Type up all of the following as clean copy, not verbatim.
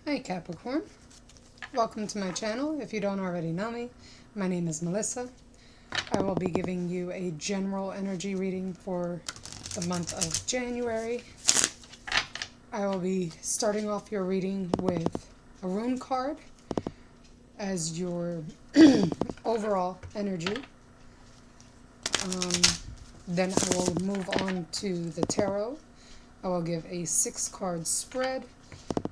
Hi Capricorn, welcome to my channel. If you don't already know me, my name is Melissa. I will be giving you a general energy reading for the month of January. I will be starting off your reading with a rune card as your overall energy. Then I will move on to the tarot. I will give a 6-card spread,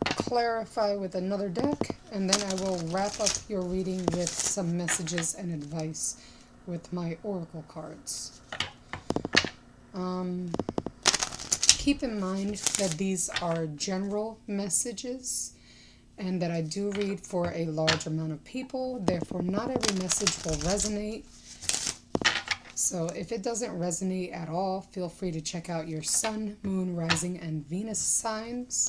clarify with another deck, and then I will wrap up your reading with some messages and advice with my oracle cards. Keep in mind that these are general messages and that I do read for a large amount of people, therefore not every message will resonate. So if it doesn't resonate at all, feel free to check out your sun, moon, rising, and Venus signs.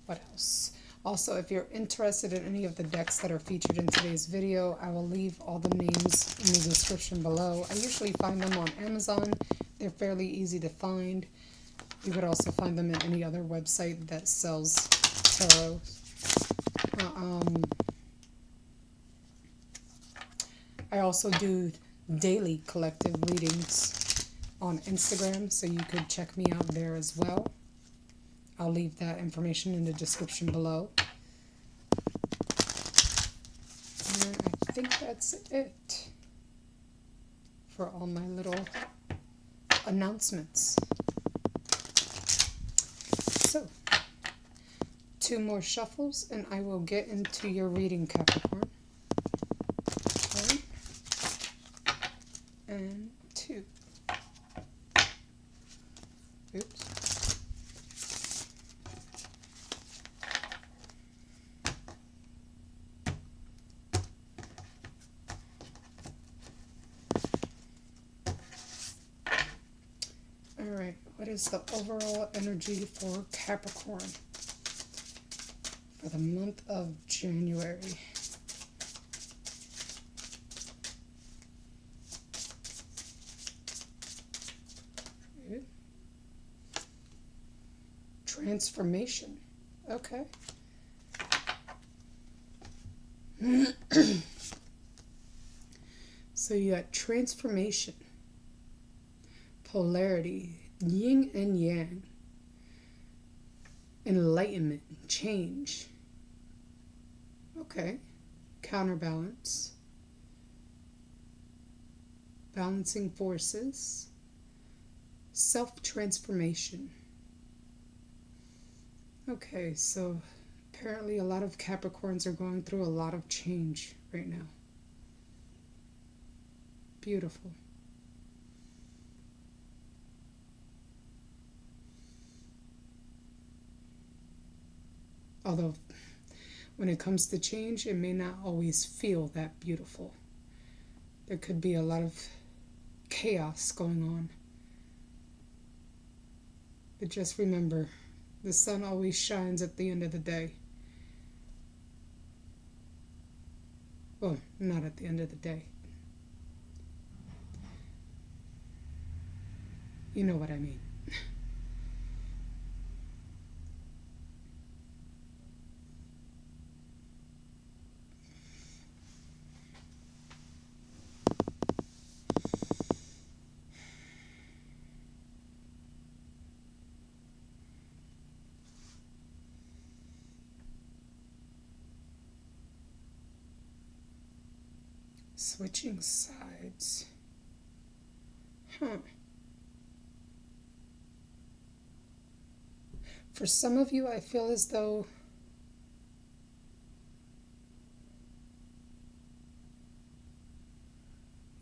What else? Also, if you're interested in any of the decks that are featured in today's video, I will leave all the names in the description below. I usually find them on Amazon. They're fairly easy to find. You could also find them at any other website that sells tarot. I also do daily collective readings on Instagram, so you could check me out there as well. I'll leave that information in the description below. And I think that's it for all my little announcements. So, 2 more shuffles and I will get into your reading, Capricorn. 1 and 2. Oops. Alright, what is the overall energy for Capricorn for the month of January? Good. Transformation. Okay. So you got transformation, polarity, yin and yang, enlightenment, change. Okay. Counterbalance, balancing forces, self-transformation. Okay, so apparently a lot of Capricorns are going through a lot of change right now. Beautiful. Although, when it comes to change, it may not always feel that beautiful. There could be a lot of chaos going on. But just remember, the sun always shines at the end of the day. Well, not at the end of the day. You know what I mean. Switching sides. For some of you, I feel as though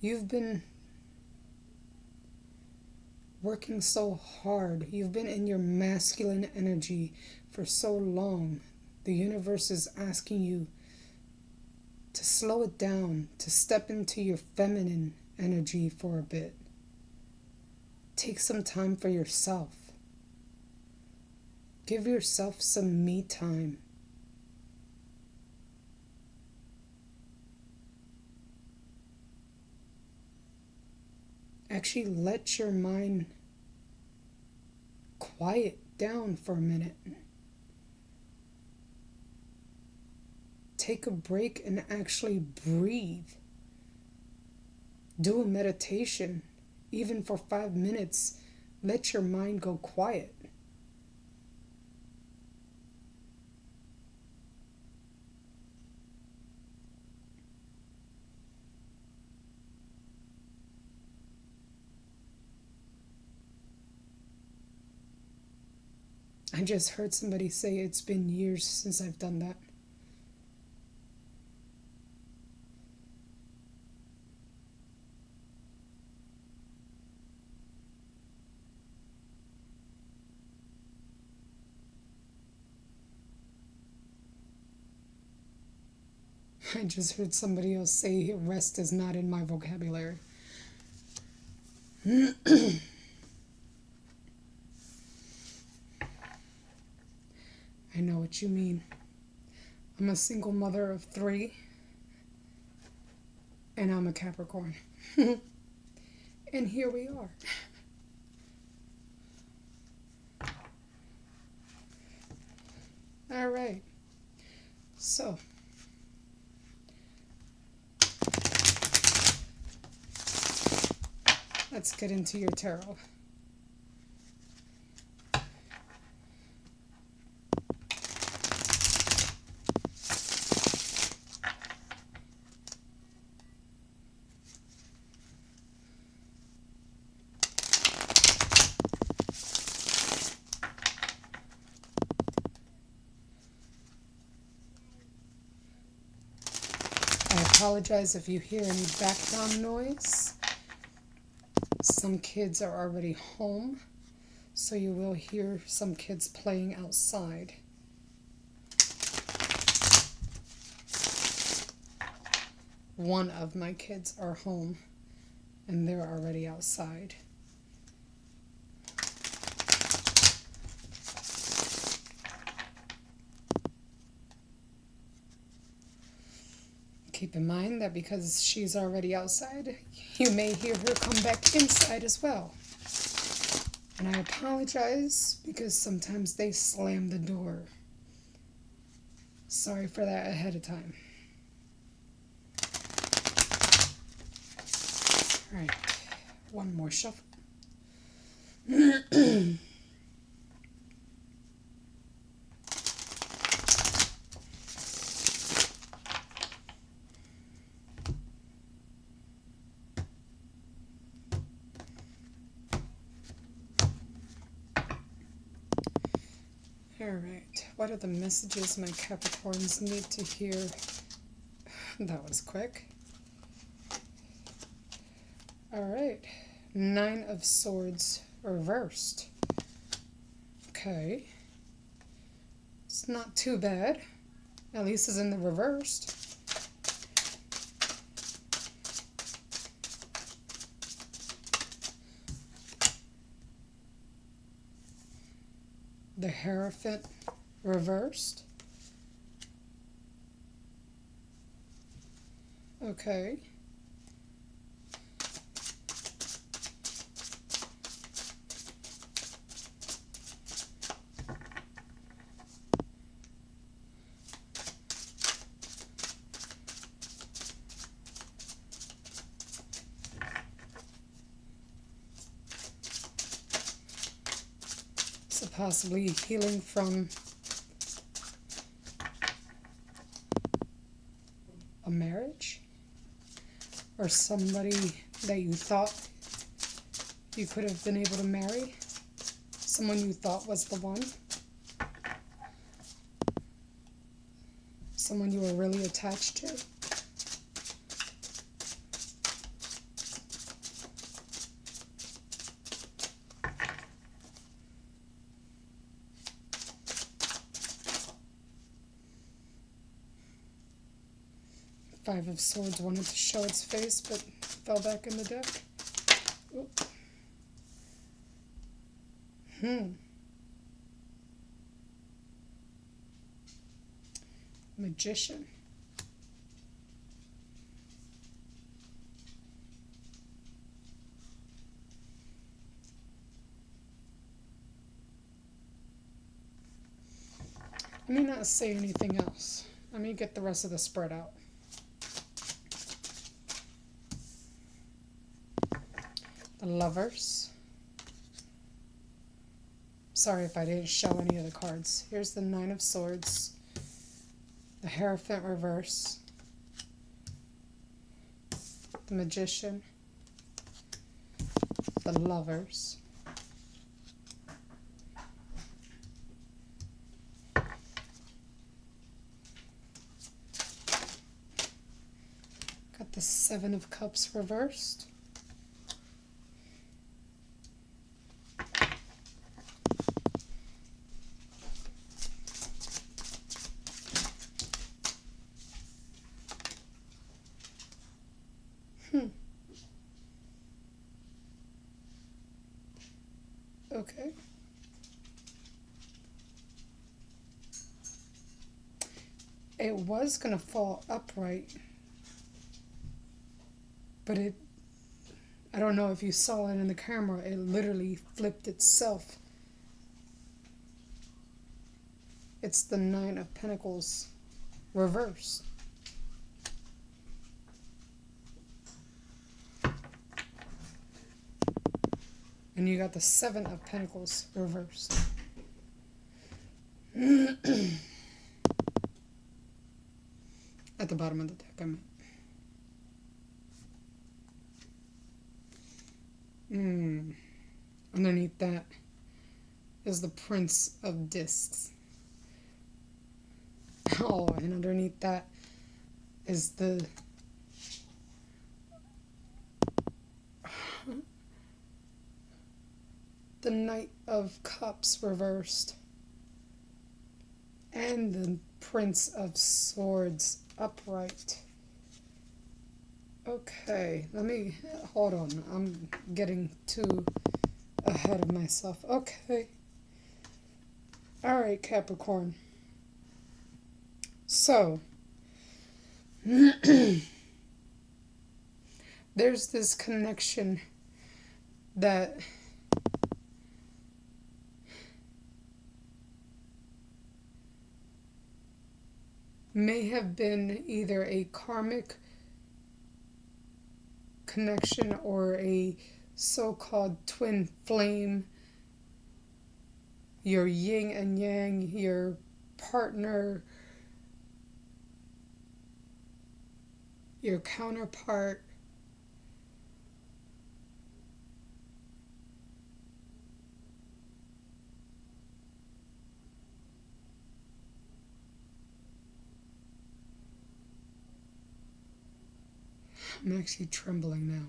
you've been working so hard. You've been in your masculine energy for so long. The universe is asking you to slow it down, to step into your feminine energy for a bit. Take some time for yourself. Give yourself some me time. Actually let your mind quiet down for a minute. Take a break and actually breathe. Do a meditation, even for 5 minutes. Let your mind go quiet. I just heard somebody say it's been years since I've done that. I just heard somebody else say rest is not in my vocabulary. I know what you mean. I'm a single mother of 3, and I'm a Capricorn. And here we are. All right. So, let's get into your tarot. I apologize if you hear any background noise. Some kids are already home, so you will hear some kids playing outside. One of my kids are home, and they're already outside. Keep in mind that because she's already outside, you may hear her come back inside as well. And I apologize because sometimes they slam the door. Sorry for that ahead of time. All right, one more shuffle. All right, what are the messages my Capricorns need to hear? That was quick. All right, 9 of Swords reversed. Okay, it's not too bad. At least it's in the reversed. The Hierophant reversed. Okay. So possibly healing from a marriage or somebody that you thought you could have been able to marry, someone you thought was the one, someone you were really attached to. Five of Swords wanted to show its face, but fell back in the deck. Oop. Magician. Let me not say anything else. Let me get the rest of the spread out. The Lovers. Sorry if I didn't show any of the cards. Here's the Nine of Swords. The Hierophant reverse. The Magician. The Lovers. Got the Seven of Cups reversed. Okay. It was going to fall upright, but I don't know if you saw it in the camera, it literally flipped itself. It's the Nine of Pentacles reversed. And you got the Seven of Pentacles reversed. At the bottom of the deck, I meant. Underneath that is the Prince of Discs. Oh, and underneath that is the Knight of Cups reversed. And the Prince of Swords upright. Okay, hold on. I'm getting too ahead of myself. Okay. All right, Capricorn. So, there's this connection that may have been either a karmic connection or a so-called twin flame, your yin and yang, your partner, your counterpart. I'm actually trembling now.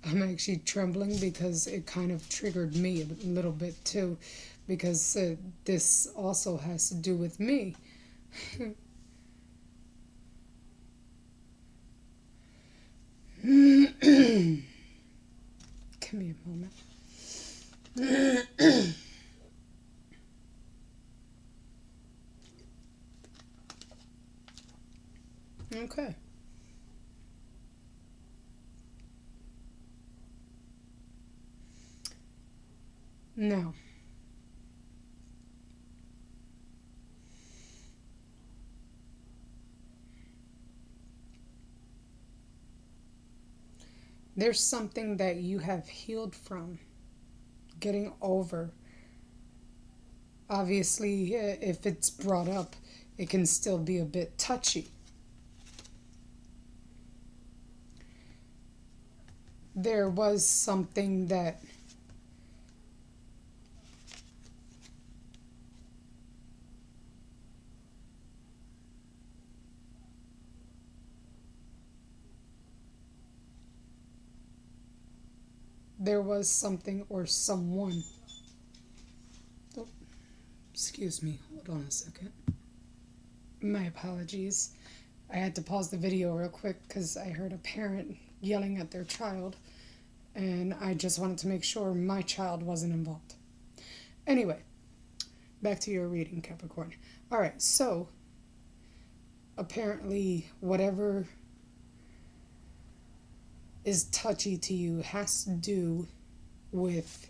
I'm actually trembling because it kind of triggered me a little bit too, because this also has to do with me. Give me a moment. Okay. Now, there's something that you have healed from, getting over. Obviously, if it's brought up, it can still be a bit touchy. There was something that or someone. Oh, excuse me, hold on a second. My apologies. I had to pause the video real quick because I heard a parent yelling at their child, and I just wanted to make sure my child wasn't involved. Anyway, back to your reading, Capricorn. All right, so apparently whatever is touchy to you has to do with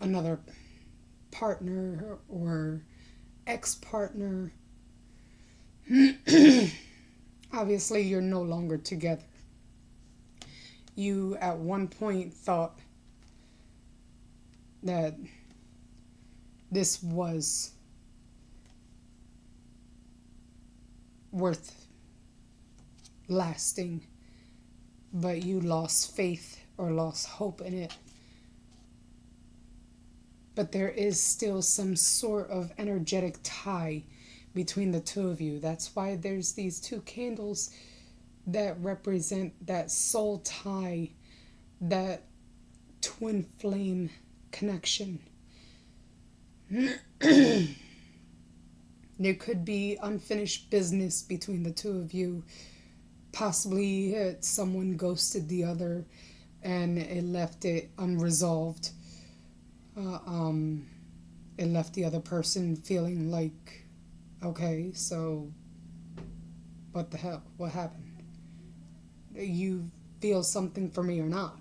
another partner or ex-partner. Obviously, you're no longer together. You at one point thought that this was worth lasting, but you lost faith or lost hope in it. But there is still some sort of energetic tie between the two of you. That's why there's these two candles that represent that soul tie, that twin flame connection. There could be unfinished business between the two of you. Possibly someone ghosted the other and it left it unresolved. It left the other person feeling like, okay, so what the hell? What happened? You feel something for me or not?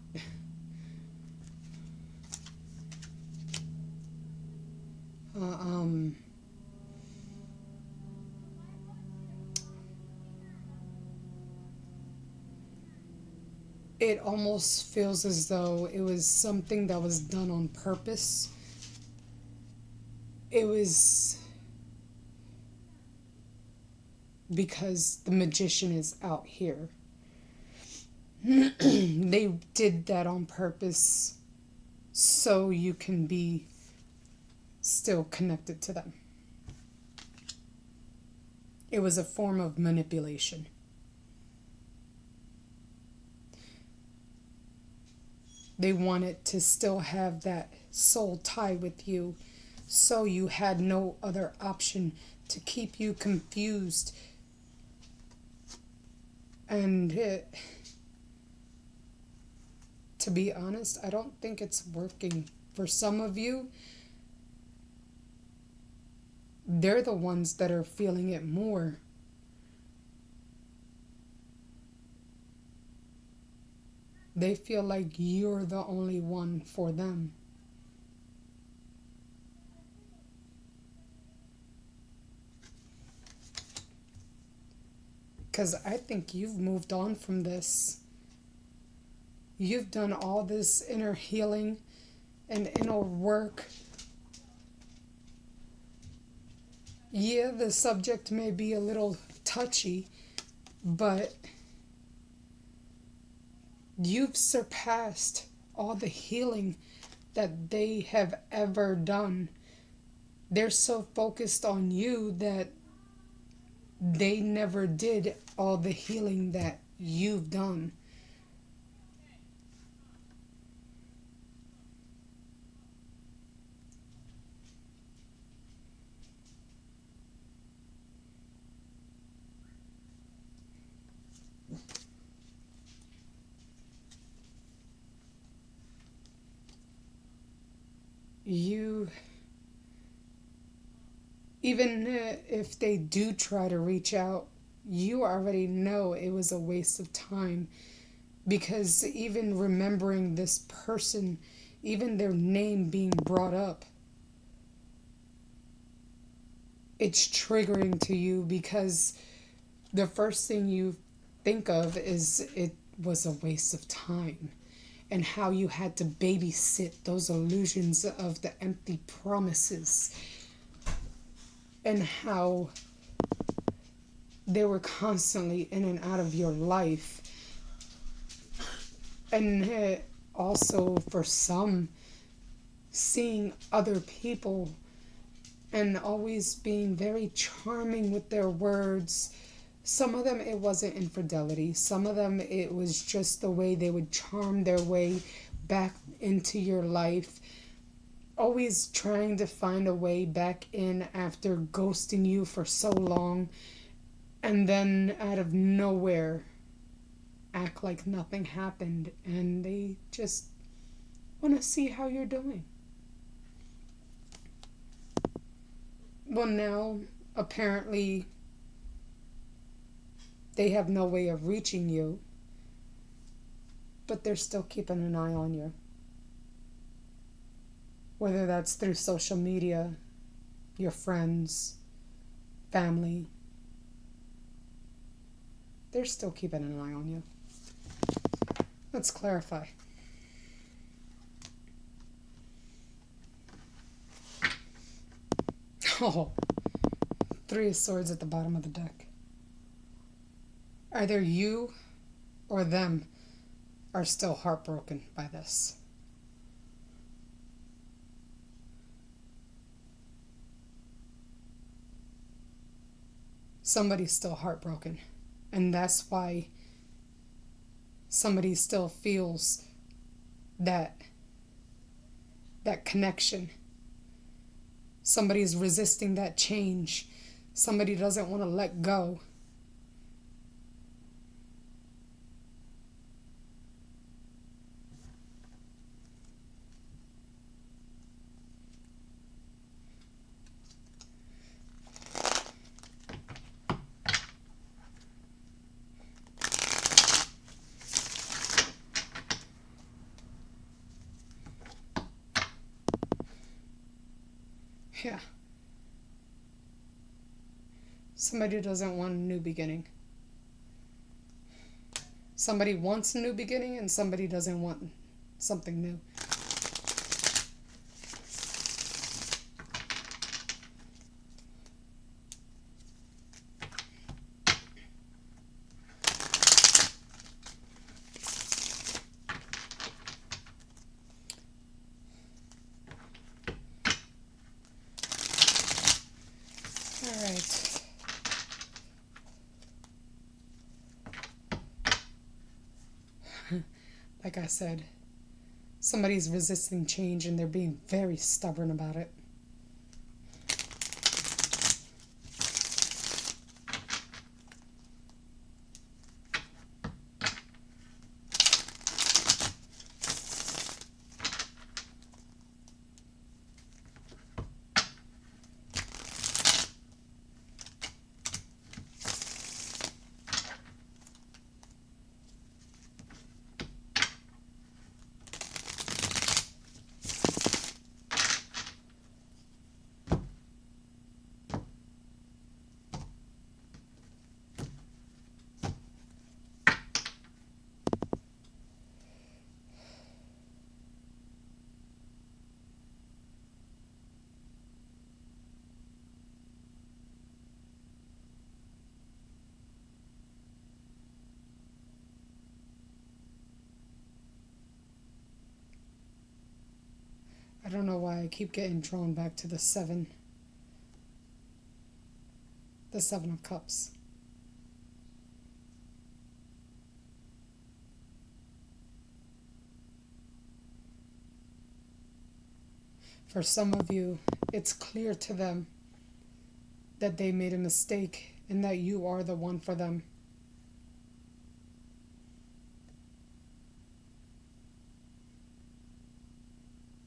It almost feels as though it was something that was done on purpose. It was because the magician is out here. They did that on purpose so you can be still connected to them. It was a form of manipulation. They wanted to still have that soul tie with you, so you had no other option to keep you confused. And to be honest, I don't think it's working. For some of you, they're the ones that are feeling it more. They feel like you're the only one for them. Because I think you've moved on from this. You've done all this inner healing and inner work. Yeah, the subject may be a little touchy, but you've surpassed all the healing that they have ever done. They're so focused on you that they never did all the healing that you've done. You, even if they do try to reach out, you already know it was a waste of time, because even remembering this person, even their name being brought up, it's triggering to you, because the first thing you think of is it was a waste of time, and how you had to babysit those illusions of the empty promises, and how they were constantly in and out of your life. And also for some, seeing other people and always being very charming with their words. Some of them, it wasn't infidelity. Some of them, it was just the way they would charm their way back into your life. Always trying to find a way back in after ghosting you for so long. And then out of nowhere, act like nothing happened. And they just want to see how you're doing. Well, now, apparently, they have no way of reaching you. but they're still keeping an eye on you. Whether that's through social media, your friends, family, they're still keeping an eye on you. Let's clarify. Oh, Three of Swords at the bottom of the deck. Either you or them are still heartbroken by this. Somebody's still heartbroken, and that's why somebody still feels that connection. Somebody's resisting that change. Somebody doesn't want to let go. Yeah. Somebody doesn't want a new beginning. Somebody wants a new beginning and somebody doesn't want something new. All right. Like I said, somebody's resisting change and they're being very stubborn about it. I don't know why I keep getting drawn back to the Seven of Cups. For some of you, it's clear to them that they made a mistake and that you are the one for them.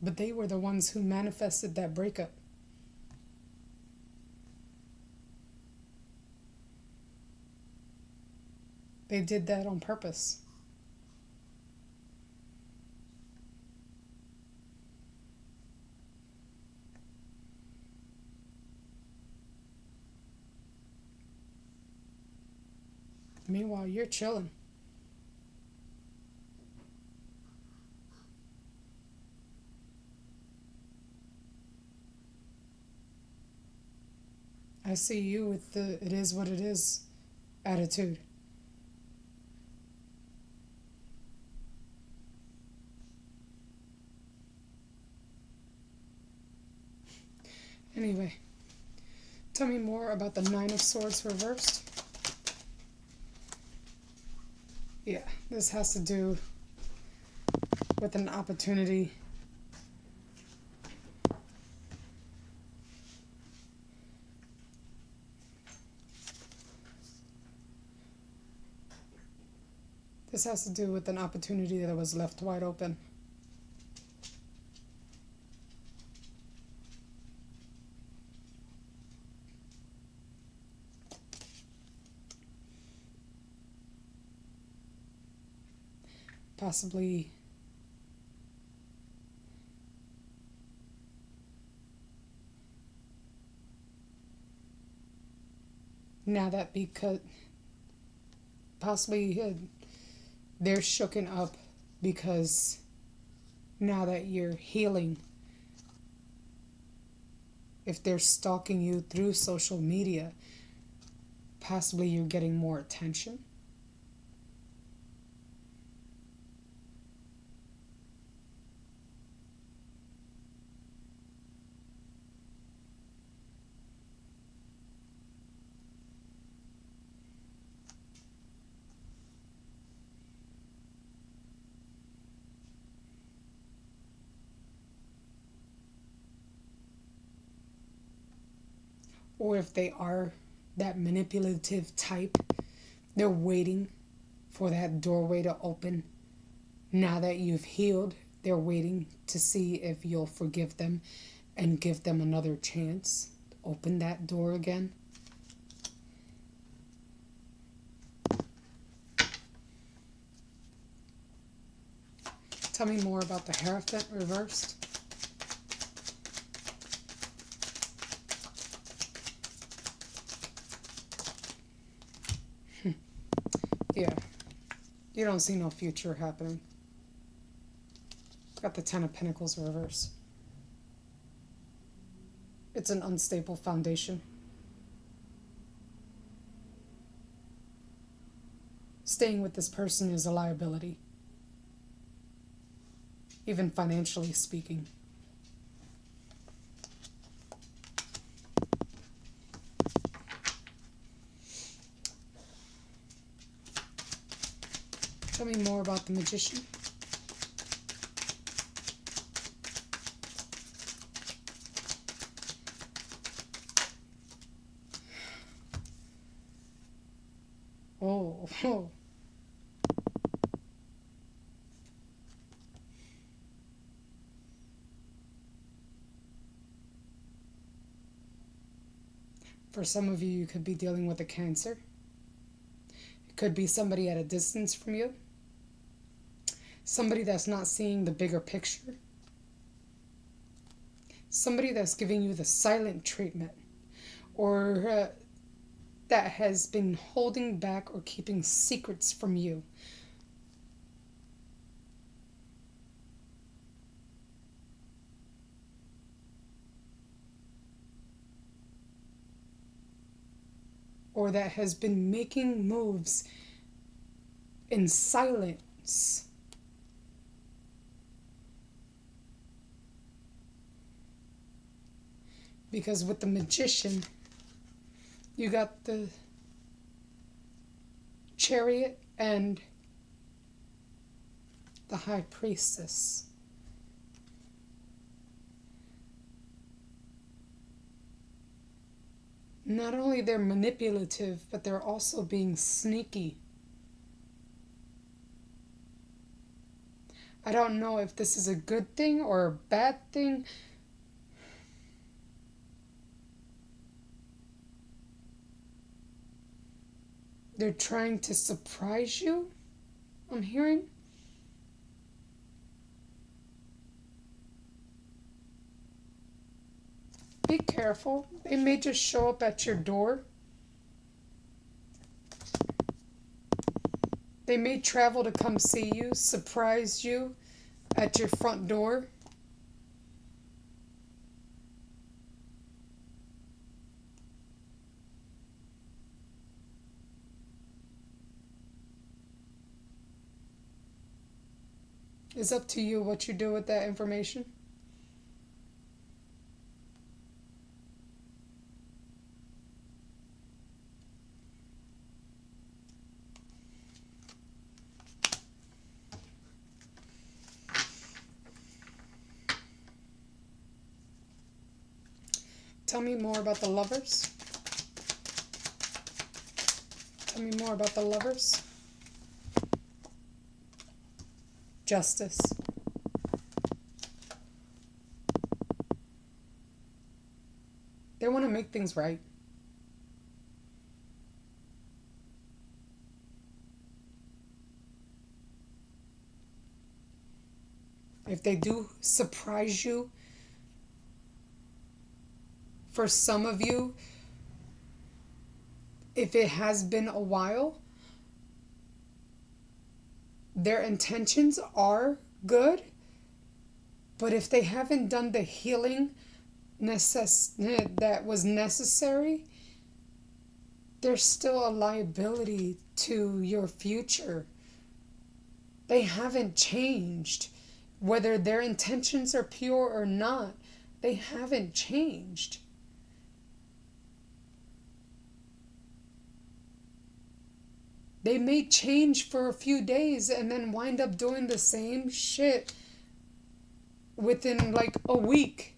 But they were the ones who manifested that breakup. They did that on purpose. Meanwhile, you're chilling. I see you with the "it is what it is" attitude. Anyway, tell me more about the Nine of Swords reversed. Yeah, this has to do with an opportunity. This has to do with an opportunity that was left wide open. possibly now that because possibly they're shooken up because now that you're healing, if they're stalking you through social media, possibly you're getting more attention. Or if they are that manipulative type, they're waiting for that doorway to open. Now that you've healed, they're waiting to see if you'll forgive them and give them another chance. Open that door again. Tell me more about the Hierophant reversed. Yeah, you don't see no future happening. Got the Ten of Pentacles reversed. It's an unstable foundation. Staying with this person is a liability, even financially speaking. Tell me more about the Magician. Oh. For some of you, you could be dealing with a Cancer. It could be somebody at a distance from you. Somebody that's not seeing the bigger picture. Somebody that's giving you the silent treatment. Or that has been holding back or keeping secrets from you. Or that has been making moves in silence. Because with the Magician, you got the Chariot and the High Priestess. Not only they're manipulative, but they're also being sneaky. I don't know if this is a good thing or a bad thing. They're trying to surprise you, I'm hearing. Be careful. They may just show up at your door. They may travel to come see you, surprise you at your front door. It's up to you what you do with that information. Tell me more about the Lovers. Tell me more about the Lovers. Justice. They want to make things right. if they do surprise you, for some of you, if it has been a while, their intentions are good, but if they haven't done the healing that was necessary, there's still a liability to your future. They haven't changed. Whether their intentions are pure or not, they haven't changed. They may change for a few days and then wind up doing the same shit within like a week.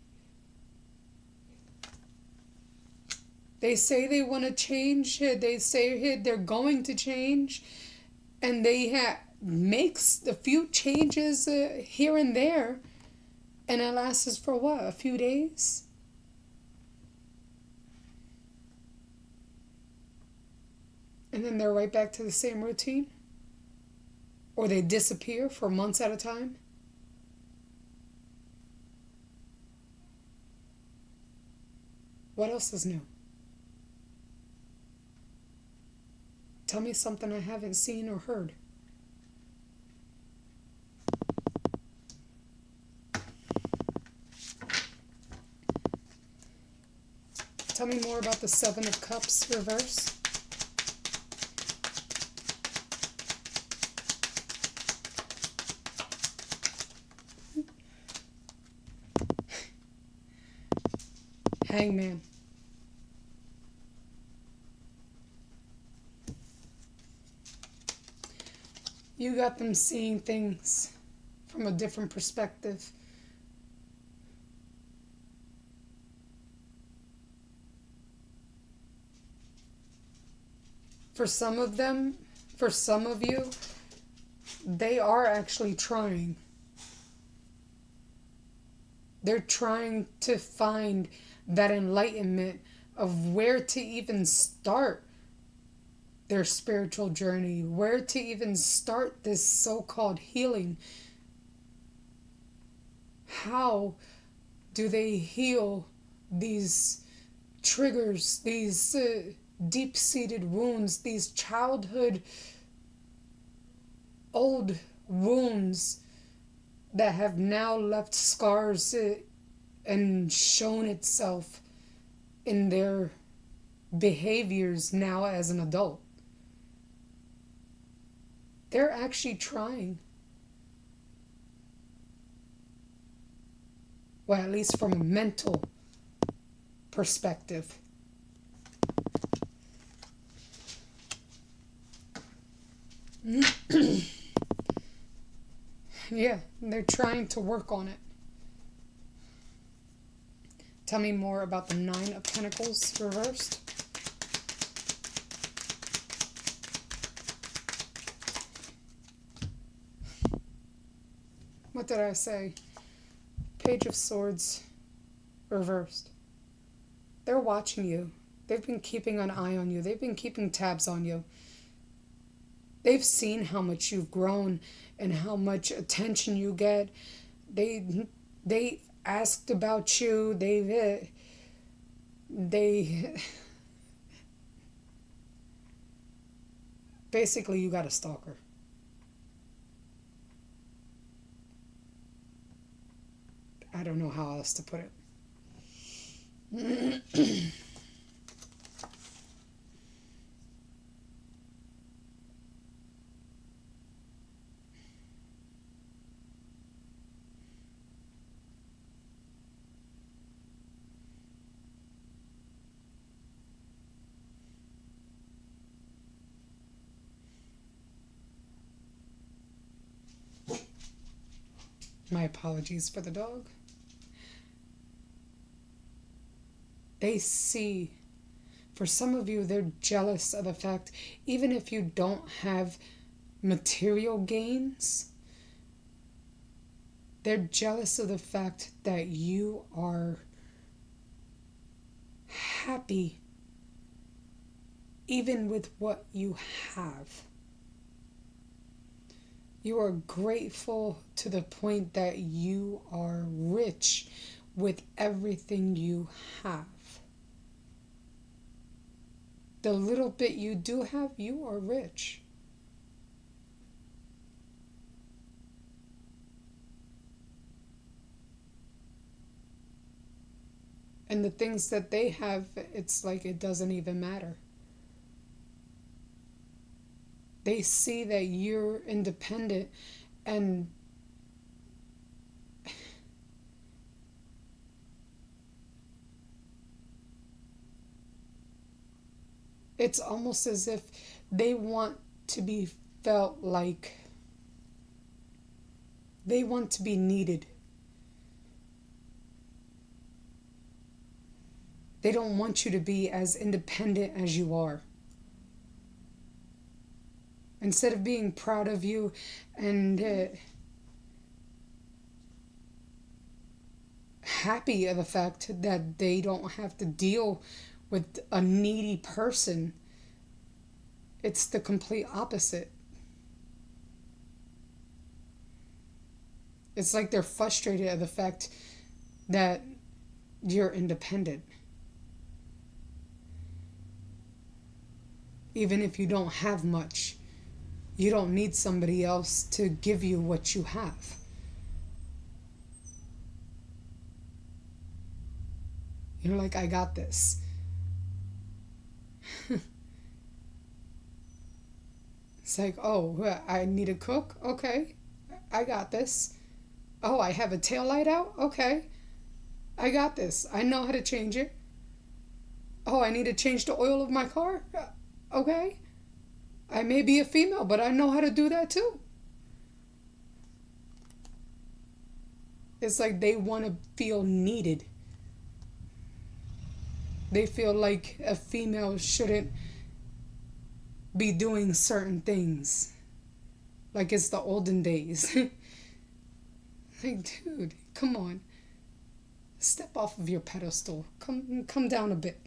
They say they want to change. They say they're going to change. And they makes a few changes here and there. And it lasts for what? A few days? And then they're right back to the same routine? Or they disappear for months at a time? What else is new? Tell me something I haven't seen or heard. Tell me more about the Seven of Cups reverse. Hangman. You got them seeing things from a different perspective. For some of them, for some of you, they are actually trying. They're trying to find that enlightenment of where to even start their spiritual journey, where to even start this so-called healing. How do they heal these triggers, these deep-seated wounds, these childhood old wounds that have now left scars and shown itself in their behaviors now as an adult? They're actually trying. Well, at least from a mental perspective. Yeah, they're trying to work on it. Tell me more about the Nine of Pentacles reversed. What did I say? Page of Swords reversed. They're watching you. They've been keeping an eye on you. They've been keeping tabs on you. They've seen how much you've grown and how much attention you get. They asked about you. They basically, you got a stalker. I don't know how else to put it. My apologies for the dog. They see, for some of you, they're jealous of the fact, even if you don't have material gains, they're jealous of the fact that you are happy even with what you have. You are grateful to the point that you are rich with everything you have. The little bit you do have, you are rich. And the things that they have, it's like it doesn't even matter. They see that you're independent, and it's almost as if they want to be felt like they want to be needed. They don't want you to be as independent as you are. Instead of being proud of you and happy of the fact that they don't have to deal with a needy person, it's the complete opposite. It's like they're frustrated at the fact that you're independent. Even if you don't have much, you don't need somebody else to give you what you have. You're like, I got this. It's like, oh, I need to cook? Okay, I got this. Oh, I have a tail light out? Okay, I got this. I know how to change it. Oh, I need to change the oil of my car? Okay. I may be a female, but I know how to do that too. It's like they want to feel needed. They feel like a female shouldn't be doing certain things. Like it's the olden days. Like, dude, come on. Step off of your pedestal. Come down a bit.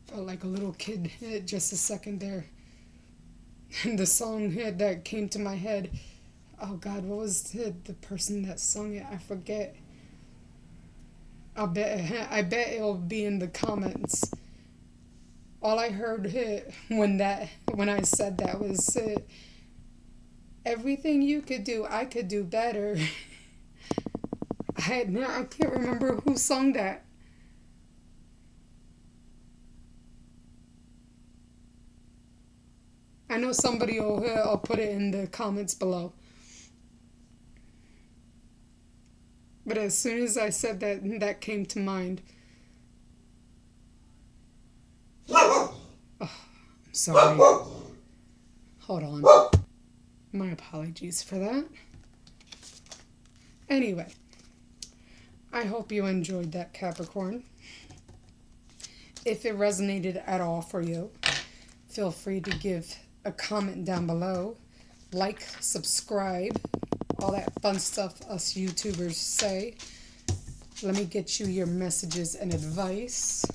Felt like a little kid just a second there. And the song that came to my head, oh God, what was the person that sung it? I forget. I bet it'll be in the comments. All I heard when I said that was everything you could do, I could do better. I can't remember who sung that. I know somebody will put it in the comments below. But as soon as I said that, that came to mind. Oh, I'm sorry. Hold on. My apologies for that. Anyway, I hope you enjoyed that, Capricorn. If it resonated at all for you, feel free to give a comment down below. Like, subscribe, all that fun stuff us YouTubers say. Let me get you your messages and advice.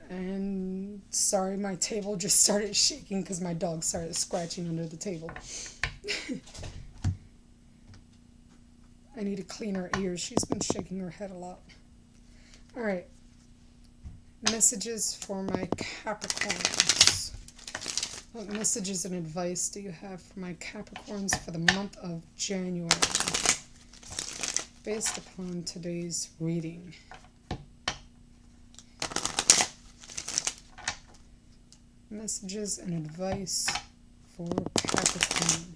And sorry, my table just started shaking because my dog started scratching under the table. I need to clean her ears. She's been shaking her head a lot. All right. Messages for my Capricorns. What messages and advice do you have for my Capricorns for the month of January, based upon today's reading? Messages and advice for Capricorn.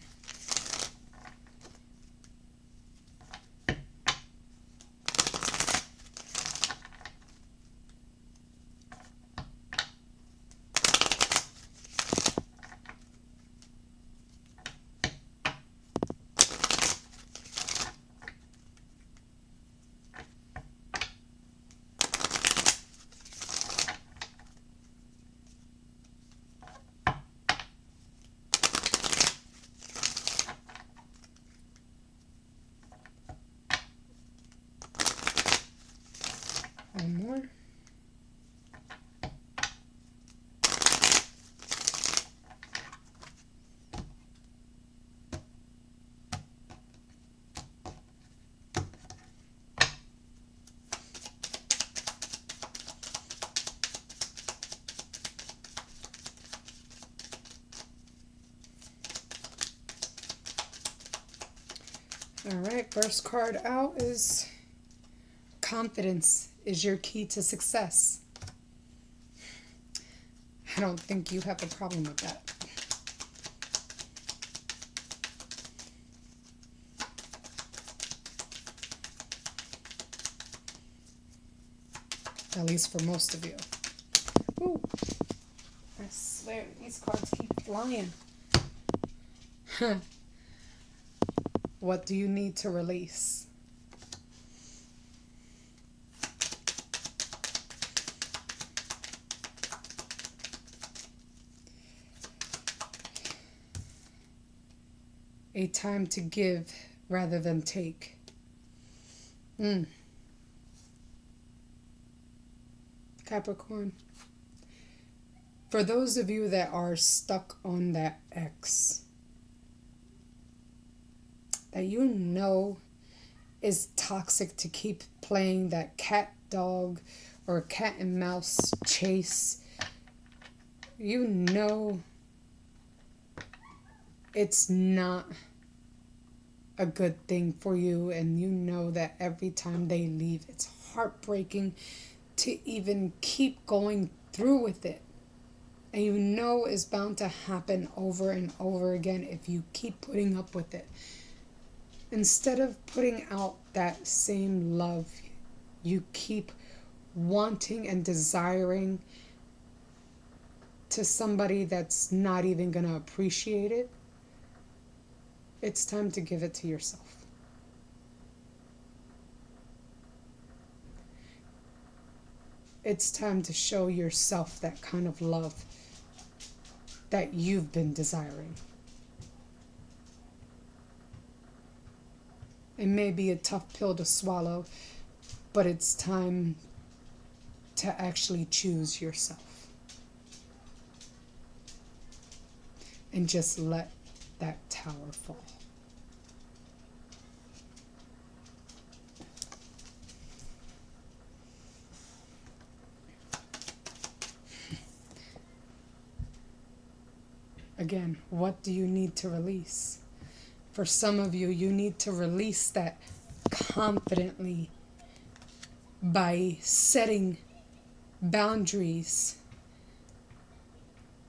All right, first card out is confidence is your key to success. I don't think you have a problem with that. At least for most of you. Ooh, I swear, these cards keep flying. What do you need to release? A time to give rather than take. Capricorn. For those of you that are stuck on that ex, that you know is toxic to keep playing that cat dog or cat and mouse chase, you know it's not a good thing for you, and you know that every time they leave it's heartbreaking to even keep going through with it. And you know it's bound to happen over and over again if you keep putting up with it. Instead of putting out that same love you keep wanting and desiring to somebody that's not even going to appreciate it, it's time to give it to yourself. It's time to show yourself that kind of love that you've been desiring. It may be a tough pill to swallow, but it's time to actually choose yourself. And just let that tower fall. Again, what do you need to release? For some of you, you need to release that confidently by setting boundaries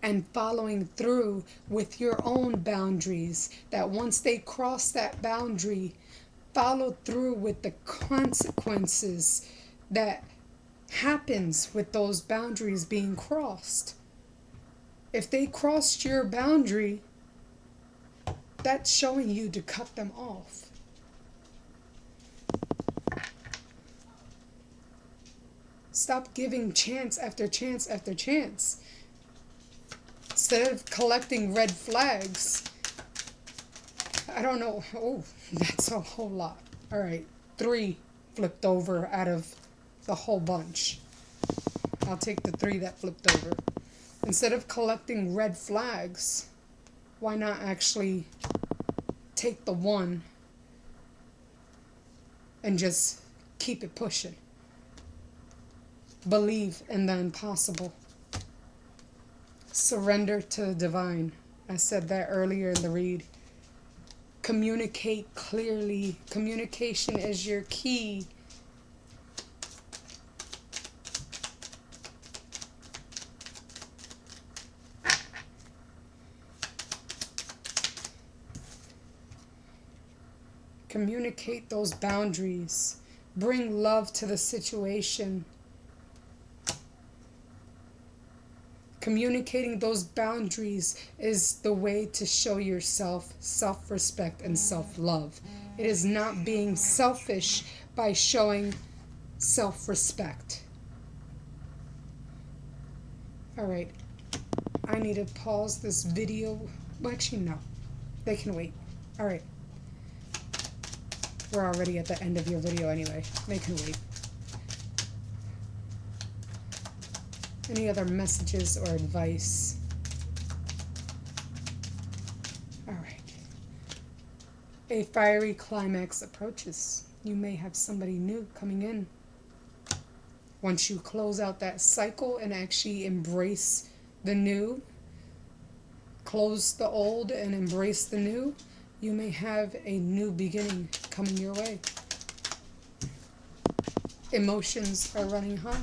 and following through with your own boundaries, that once they cross that boundary, follow through with the consequences that happens with those boundaries being crossed. If they crossed your boundary, that's showing you to cut them off. Stop giving chance after chance after chance. Instead of collecting red flags, I don't know. Oh, that's a whole lot. All right, 3 flipped over out of the whole bunch. I'll take the 3 that flipped over. Instead of collecting red flags, why not actually take the 1 and just keep it pushing? Believe in the impossible. Surrender to the divine. I said that earlier in the read. Communicate clearly. Communication is your key. Communicate those boundaries. Bring love to the situation. Communicating those boundaries is the way to show yourself self-respect and self-love. It is not being selfish by showing self-respect. All right. I need to pause this video. Well, actually, no. They can wait. All right. We're already at the end of your video anyway. They can wait. Any other messages or advice? All right. A fiery climax approaches. You may have somebody new coming in. Once you close out that cycle and actually embrace the new, close the old and embrace the new, you may have a new beginning coming your way. Emotions are running high.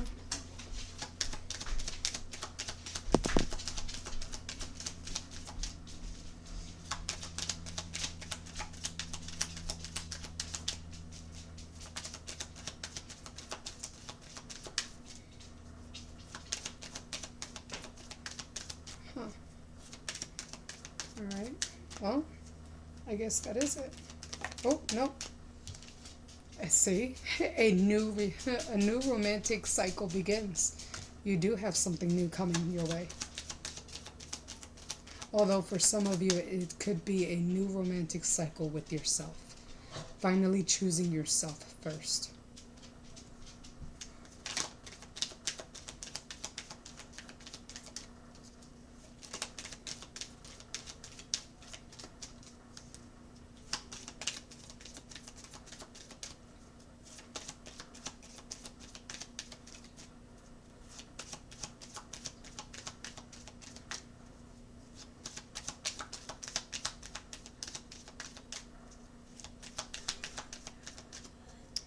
Huh. Alright. Well, I guess that is it. Oh, no. I see. A new romantic cycle begins. You do have something new coming your way. Although for some of you, it could be a new romantic cycle with yourself. Finally choosing yourself first.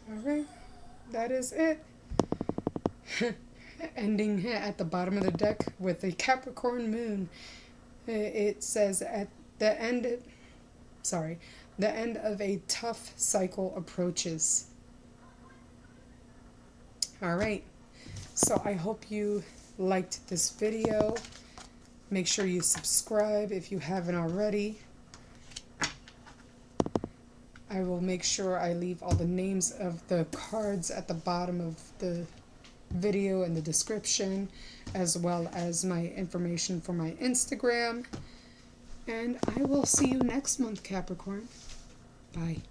Alright, that is it. Ending at the bottom of the deck with a Capricorn moon. It says at the end, the end of a tough cycle approaches. Alright, so I hope you liked this video. Make sure you subscribe if you haven't already. I will make sure I leave all the names of the cards at the bottom of the video in the description, as well as my information for my Instagram. And I will see you next month, Capricorn. Bye.